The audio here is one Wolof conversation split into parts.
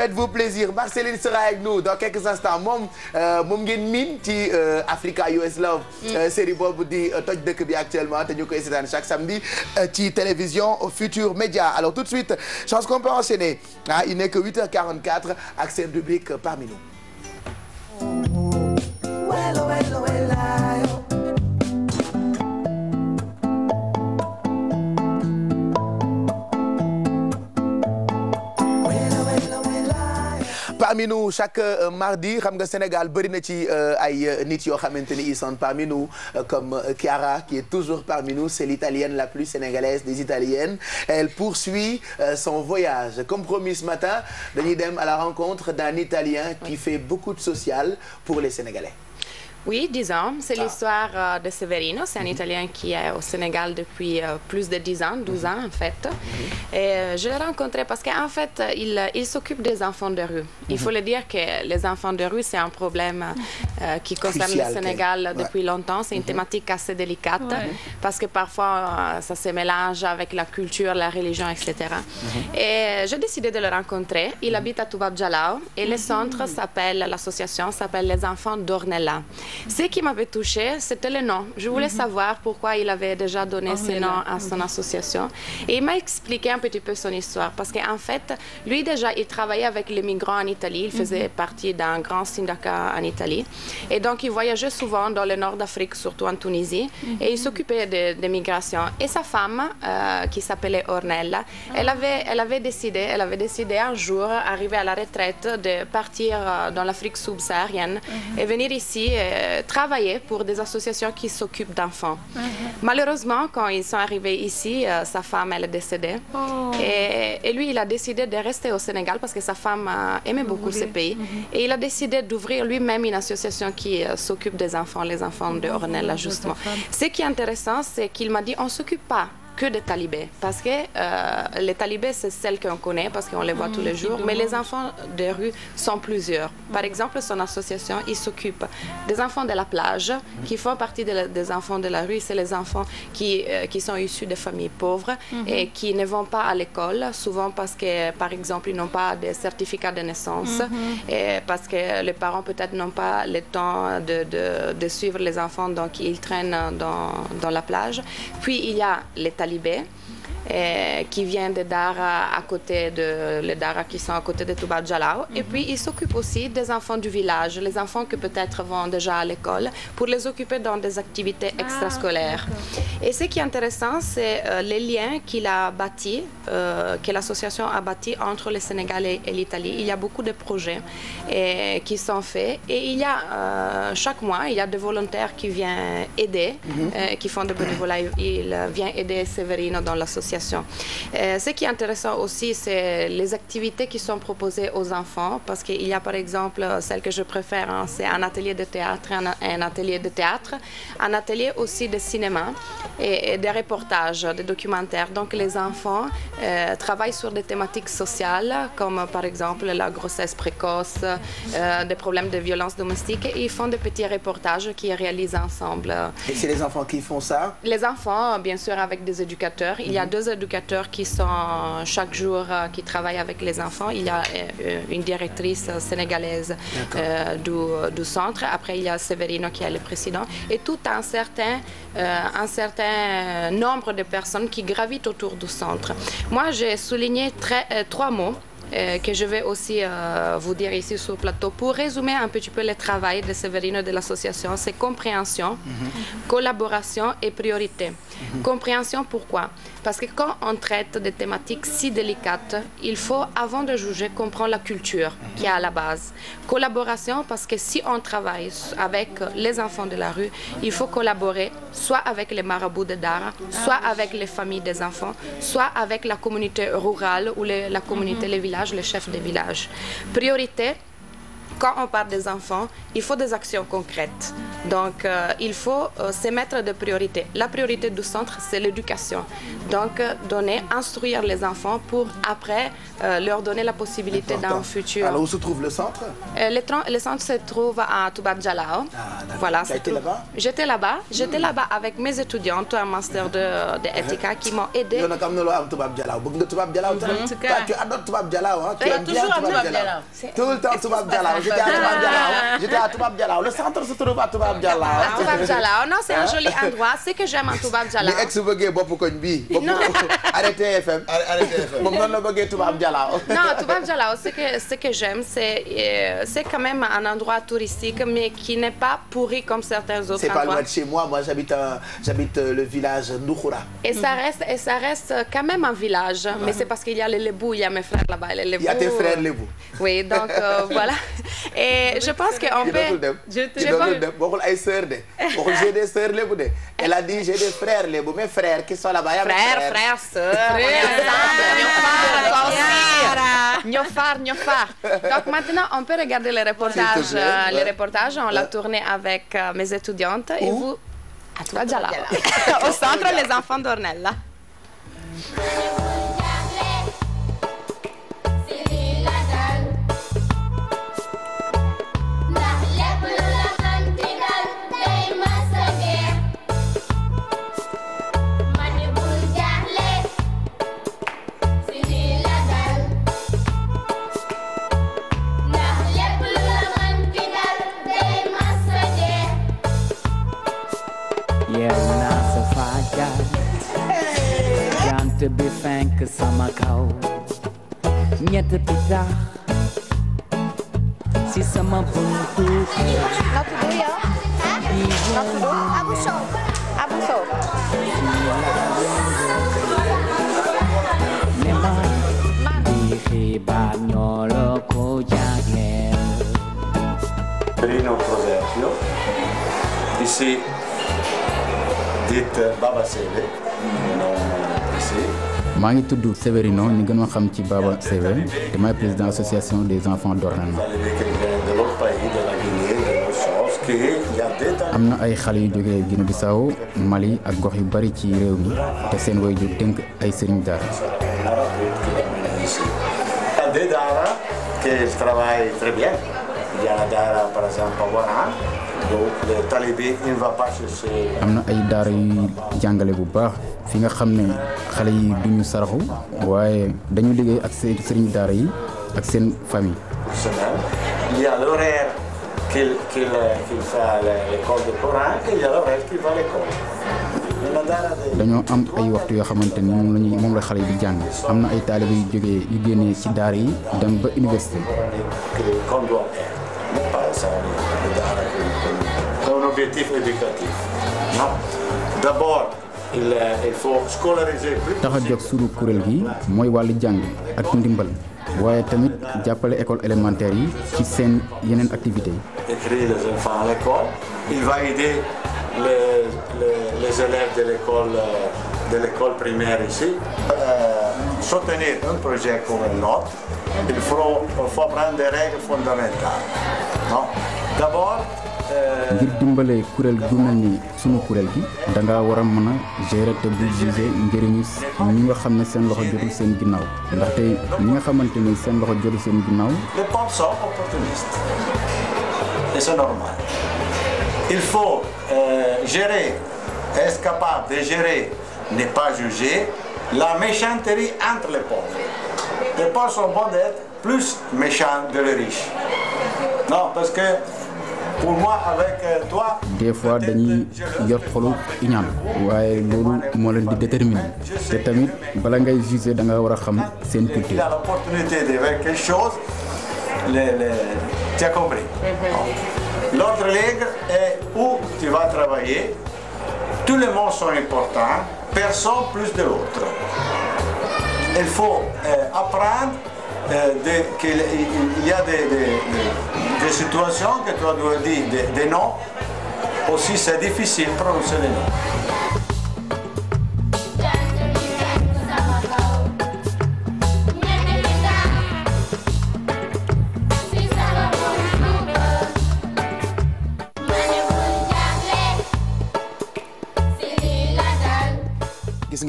Faites-vous plaisir. Marceline sera avec nous dans quelques instants. moom ngeen miin ci Africa US Love. série boobu di toj dëkk bi actuellement te ñu koy seetaan chaque samedi ci télévision Futur Média. Alors tout de suite, je pense qu'on peut enchaîner. Il n'est que 8h44 ak seen rubrique parmi nous. Parmi nous chaque mardi xam nga Sénégal bëri na ci ay nit yoo xamante ni ils sont parmi nous comme Chiara qui est toujours parmi nous. C'est l'italienne la plus sénégalaise des italiennes. Elle poursuit son voyage. Comme promis ce matin dañuy dem à la rencontre d'un Italien qui fait beaucoup de social pour les Sénégalais. Oui, 10 ans. C'est l'histoire de Severino. C'est un Italien qui est au Sénégal depuis plus de 10 ans, 12 ans en fait. Et je l'ai rencontré parce qu'en fait, il s'occupe des enfants de rue. Il faut le dire que les enfants de rue, c'est un problème qui concerne le Sénégal depuis longtemps. C'est une thématique assez délicate parce que parfois, ça se mélange avec la culture, la religion, etc. Et j'ai décidé de le rencontrer. Il habite à Toubab Dialaw et le centre s'appelle, l'association s'appelle Les Enfants d'Ornella. Ce qui m'avait touchée, c'était le nom. Je voulais savoir pourquoi il avait déjà donné ce nom à son association. Et il m'a expliqué un petit peu son histoire. Parce qu'en fait, lui déjà, il travaillait avec les migrants en Italie. Il faisait partie d'un grand syndicat en Italie. Et donc, il voyageait souvent dans le nord d'Afrique, surtout en Tunisie. Et il s'occupait des migrations. Et sa femme, qui s'appelait Ornella, elle avait décidé un jour, arrivé à la retraite, de partir dans l'Afrique subsaharienne et venir ici travailler pour des associations qui s'occupent d'enfants. Malheureusement, quand ils sont arrivés ici, sa femme, elle est décédée. Et lui, il a décidé de rester au Sénégal parce que sa femme aimait beaucoup ce pays. Et il a décidé d'ouvrir lui-même une association qui s'occupe des enfants, les enfants de Ornella, justement. Ce qui est intéressant, c'est qu'il m'a dit, on ne s'occupe pas que des talibés, parce que les talibés, c'est celles qu'on connaît, parce qu'on les voit tous les jours, mais les enfants de rue sont plusieurs. Par exemple, son association, il s'occupe des enfants de la plage, qui font partie des enfants de la rue. C'est les enfants qui sont issus de familles pauvres et qui ne vont pas à l'école, souvent parce que, par exemple, ils n'ont pas de certificat de naissance, et parce que les parents, peut-être, n'ont pas le temps de suivre les enfants, donc ils traînent dans la plage. Puis, il y a les talibés qui viennent de Dara, les Dara qui sont à côté de Toubab Dialaw. Et puis, ils s'occupent aussi des enfants du village, les enfants qui peut-être vont déjà à l'école, pour les occuper dans des activités extrascolaires. Et ce qui est intéressant, c'est les liens qu'il a bâtis, que l'association a bâtis entre le Sénégal et l'Italie. Il y a beaucoup de projets qui sont faits. Et il y a, chaque mois, il y a des volontaires qui viennent aider, qui font de bénévolat. Ils viennent aider Severino dans l'association. Ce qui est intéressant aussi, c'est les activités qui sont proposées aux enfants, parce qu'il y a par exemple, celle que je préfère, c'est un atelier de théâtre, un atelier de théâtre, un atelier aussi de cinéma et des reportages, des documentaires. Donc les enfants travaillent sur des thématiques sociales, comme par exemple la grossesse précoce, des problèmes de violence domestique, et ils font des petits reportages qu'ils réalisent ensemble. Et c'est les enfants qui font ça? Les enfants, bien sûr, avec des éducateurs. Il y a 2 éducateurs qui sont chaque jour qui travaillent avec les enfants. Il y a une directrice sénégalaise du centre. Après, il y a Severino qui est le président. Et tout un certain nombre de personnes qui gravitent autour du centre. Moi, j'ai souligné 3 mots que je vais aussi vous dire ici sur le plateau. Pour résumer un petit peu le travail de Severino de l'association, c'est compréhension, collaboration et priorité. Compréhension, pourquoi? Parce que quand on traite des thématiques si délicates, il faut, avant de juger, comprendre la culture qui est à la base. Collaboration, parce que si on travaille avec les enfants de la rue, il faut collaborer soit avec les marabouts de Dara, soit avec les familles des enfants, soit avec la communauté rurale ou la communauté, les villages, les chefs des villages. Priorité, quand on parle des enfants, il faut des actions concrètes. Donc, il faut se mettre de priorité. La priorité du centre, c'est l'éducation. Donc, instruire les enfants pour après leur donner la possibilité d'un futur. Alors, où se trouve le centre? Le centre se trouve à Toubab Dialaw. Voilà, tu as été là-bas? J'étais là-bas. J'étais là-bas avec mes étudiantes, un master d'éthique qui m'ont aidé. Tu adores Toubab Dialaw. Tu adores Toubab Dialaw. Tu aimes bien Toubab Dialaw. Tout le temps Toubab Dialaw. J'étais à Toubab Dialaw. Le centre se trouve à Toubab Dialaw. Toubab Dialaw, non, c'est un joli endroit. Ce que j'aime à Toubab Dialaw. li ex bëggee bopp koñ bi. Arrêtez FM. Moom noonu la bëggee Toubab Dialaw. Non, Toubab Dialaw, ce que j'aime, c'est quand même un endroit touristique, mais qui n'est pas pourri comme certains autres endroits. C'est pas loin de chez moi. Moi, j'habite le village Ndoukoura. Et ça reste quand même un village. Mais c'est parce qu'il y a les Lébou, il y a mes frères là-bas. Les Lébou. Il y a tes frères Lébou. Oui, donc voilà. Et je pense qu'on peut... J'ai des sœurs Lébou de. Elle a dit j'ai des frères Lébou, mes frères qui sont là-bas. Frères, sœurs. Ñofar. Donc maintenant, on peut regarder les reportages. Les reportages, on l'a tourné avec mes étudiantes. Et vous, à Toubab Dialaw. Au centre, les enfants d'Ornella. jant bi fenk sama kaw ñett pitax si sama buntu Abou Sow. ne ma di xibaar ñoo la ko jagleel. Rino Proserpio, ici dit Baba Sebe, non ici. maa ngi tudd Severino ñu gën a xam ci Baba Sebe te maay président association des enfants d'Ornella. am na ay xale yu jógee Guinée Bissau Mali ak gox yu bari ci réew mi te seen waajur dénk ay sëriñ daara. Des daara qui travaillent très bien. Il y a la daara par exemple à Ouaran, donc le talibé il ne va pas chercher. am na ay daara yuy jàngale bu baax fi nga xam ne xale yi duñu saraxu waaye dañu liggéey ak seen sëriñ daara yi ak seen famille. Il y a l'horaire qu'il fait l'école de Coran et il y a l'horaire qu'il va à l'école. dañoo am ay waxtu yoo xamante ni moom la xale yi di jàng am na ay taalibe yu jógee yu génnee ci daara yi dem ba université. C'est un objectif éducatif. Non. D'abord, il faut scolariser plus. tax a jóg suru kuréel gi mooy wàllu jàng ak ndimbal waaye tamit jàppale école élémentaire yi ci seen yeneen activités yi. Écrire les enfants à l'école, il va aider les élèves de l'école primaire ici. Soutenir un projet comme le nôtre, il faut prendre des règles fondamentales. Non? D'abord, ngir dimbale kuréel gu mel ni sunu kuréel gi da nga war a mën a gérer te bu juger njëriñu ñi nga xam ne seen loxo jotul seen ginnaaw ndaxte ñi nga xamante ni seen loxo jotul seen ginnaaw. les pauvres sont opportunistes et c'est normal. Il faut gérer, être capable de gérer, ne pas juger la méchanteté entre les pauvres. Les pauvres sont bons d'être plus méchants que les riches. Non, parce que pour moi avec toi. des fois dañuy yor xolu iñaan waaye loolu moo leen di déterminer te tamit bala ngay juger da nga war a xam seen culture. Il a l'opportunité de faire quelque chose, tu as compris. L'autre règle est où tu vas travailler. Tous les mots sont importants, personne plus de l'autre. Il faut apprendre qu'il y a des situations que tu dois dire des noms. Aussi c'est difficile de prononcer les noms.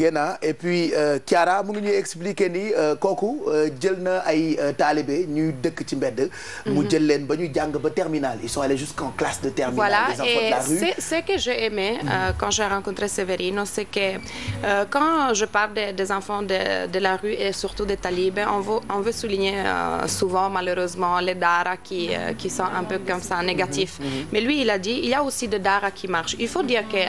ngeen et puis Chiara mu ngi ñuy expliquer ni kooku jël na ay talibé ñuy dëkk ci mbedd. mu jël leen ba ñu jàng ba terminale ils sont allés jusqu'en classe de terminale. Voilà, les enfants de la rue. et ce que j'ai aimé quand j'ai rencontré Severino, c'est que quand je parle des enfants de la rue et surtout des talibés, on veut souligner souvent malheureusement les daara qui sont un peu comme ça négatifs. Mais lui, il a dit, il y a aussi des daara qui marchent. Il faut dire que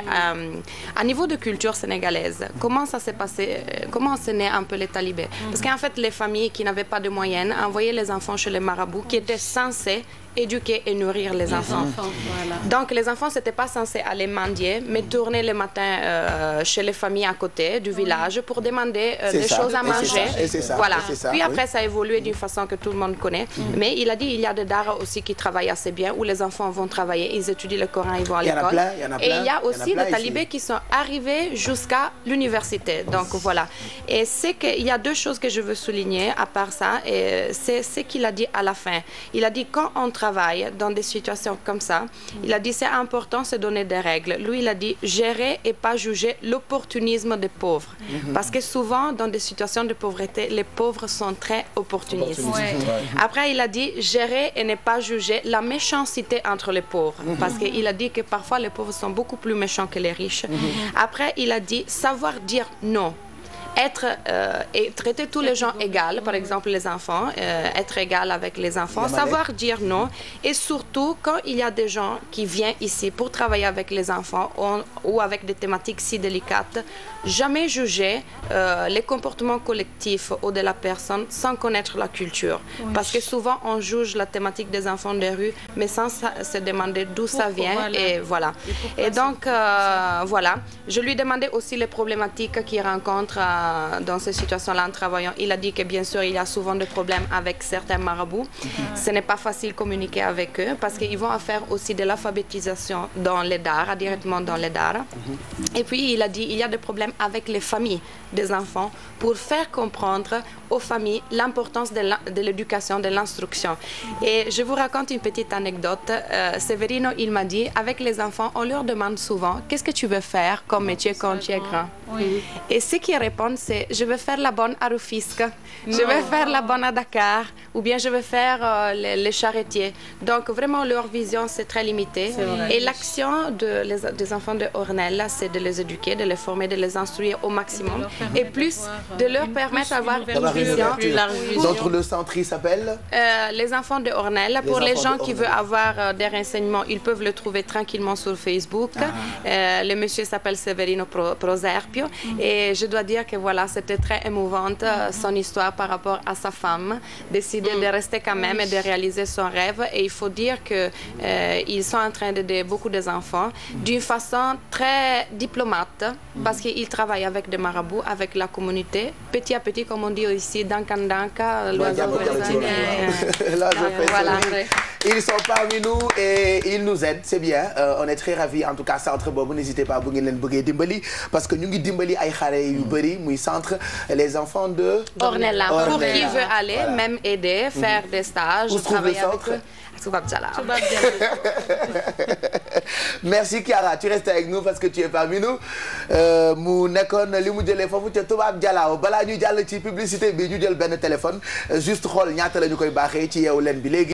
à niveau de culture sénégalaise, comment ça s'est passé, comment c'est né un peu les talibés? Parce qu'en fait, les familles qui n'avaient pas de moyens envoyaient les enfants chez les marabouts qui étaient censés éduquer et nourrir les enfants. Voilà. Donc les enfants n'étaient pas censés aller mendier, mais tourner le matin chez les familles à côté du village pour demander des choses à manger. Voilà. Puis après, ça a évolué d'une façon que tout le monde connaît. Mais il a dit il y a des daara aussi qui travaillent assez bien, où les enfants vont travailler, ils étudient le Coran, ils vont à l'école. Et il y a aussi des talibés qui sont arrivés jusqu'à l'université. Donc voilà. Et c'est qu'il y a deux choses que je veux souligner à part ça, et c'est ce qu'il a dit à la fin. Il a dit quand on travaille dans des situations comme ça, il a dit c'est important se donner des règles. Lui, il a dit gérer et pas juger l'opportunisme des pauvres. Parce que souvent, dans des situations de pauvreté, les pauvres sont très opportunistes. Après, il a dit gérer et ne pas juger la méchanceté entre les pauvres. Parce qu'il a dit que parfois, les pauvres sont beaucoup plus méchants que les riches. Après, il a dit savoir dire non. Être et traiter tous les gens égaux, par exemple les enfants, être égal avec les enfants, savoir dire non, et surtout quand il y a des gens qui viennent ici pour travailler avec les enfants ou avec des thématiques si délicates, jamais juger les comportements collectifs ou de la personne sans connaître la culture. Parce que souvent on juge la thématique des enfants des rues, mais sans se demander d'où ça vient. Et voilà. Et donc voilà, je lui demandais aussi les problématiques qu'il rencontre dans ces situations-là en travaillant. Il a dit que bien sûr il y a souvent des problèmes avec certains marabouts. Ce n'est pas facile de communiquer avec eux parce qu'ils vont faire aussi de l'alphabétisation dans les daara, directement dans les daara. Et puis il a dit il y a des problèmes avec les familles des enfants pour faire comprendre aux familles l'importance de l'éducation, de l'instruction. Et je vous raconte une petite anecdote. Severino, il m'a dit, avec les enfants, on leur demande souvent qu'est-ce que tu veux faire comme métier quand tu es grand. Et ce qu'ils répondent, c'est je veux faire la bonne à Rufisque, je veux faire la bonne à Dakar, ou bien je veux faire les charretiers. Donc vraiment leur vision c'est très limité. Et l'action des enfants de Ornella, c'est de les éduquer, de les former, de les instruire au maximum, et plus de leur permettre d'avoir une vision. Donc le centre il s'appelle les enfants de Ornella. Pour les gens qui veulent avoir des renseignements, ils peuvent le trouver tranquillement sur Facebook. Le monsieur s'appelle Severino Proserpio. Et je dois dire que voilà, c'était très émouvante son histoire par rapport à sa femme, décider de rester quand même et de réaliser son rêve. Et il faut dire qu'ils sont en train d'aider beaucoup des enfants d'une façon très diplomate, parce qu'ils travaillent avec des marabouts, avec la communauté, petit à petit, comme on dit ici, danka, l'oiseau voilà. Ils sont parmi nous et ils nous aident, c'est bien. On est très ravis, en tout cas centre boobu, n'hésitez pas bu ngeen leen bëggee dimbali, parce que ñu ngi dimbali ay xale yu bëri muy centre les enfants de Ornella. Pour qui veut aller, même aider, faire des stages, travailler avec eux. Toubab Diala. Merci Chiara, tu restes avec nous parce que tu es parmi nous. mu nekkoon li mu jëlee foofu ca Toubab Diala balaa ñu jàll ci publicité bi ñu jël benn téléphone juste xool ñaata la ñu koy baaxee ci Yeewu Leen bi léegi.